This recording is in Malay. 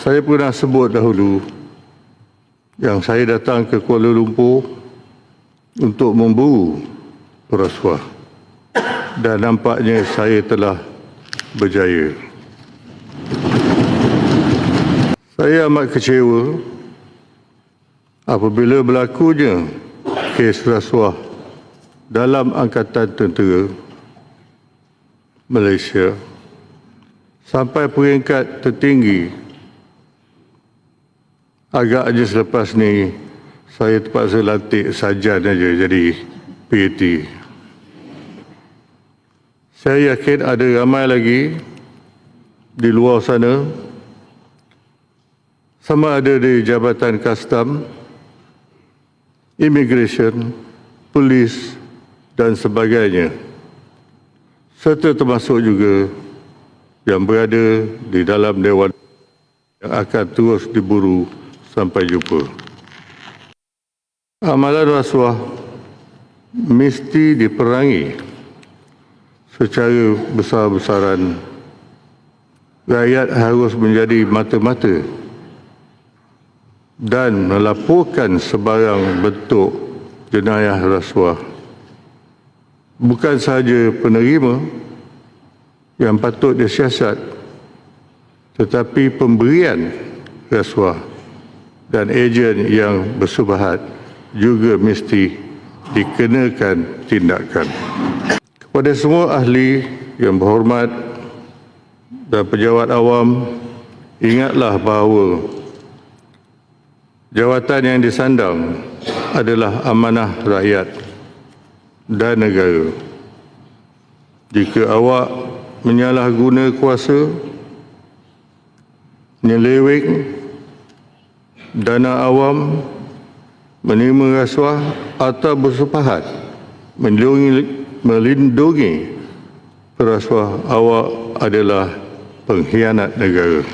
Saya pernah sebut dahulu yang saya datang ke Kuala Lumpur untuk memburu rasuah dan nampaknya saya telah berjaya. Saya amat kecewa apabila berlakunya kes rasuah dalam Angkatan Tentera Malaysia sampai peringkat tertinggi. Agaknya selepas ni saya terpaksa lantik sarjan aja jadi PAT. Saya yakin ada ramai lagi di luar sana, sama ada di Jabatan Kastam, Immigration, Polis dan sebagainya, serta termasuk juga yang berada di dalam Dewan yang akan terus diburu sampai jumpa. Amalan rasuah mesti diperangi secara besar-besaran. Rakyat harus menjadi mata-mata dan melaporkan sebarang bentuk jenayah rasuah. Bukan sahaja penerima yang patut disiasat, tetapi pemberian rasuah dan ejen yang bersubahat juga mesti dikenakan tindakan. Kepada semua ahli yang berhormat dan pejabat awam, ingatlah bahawa jawatan yang disandang adalah amanah rakyat dan negara. Jika awak menyalahguna kuasa, menyeleweng dana awam, menerima rasuah atau bersubahat melindungi perasuah, awak adalah pengkhianat negara.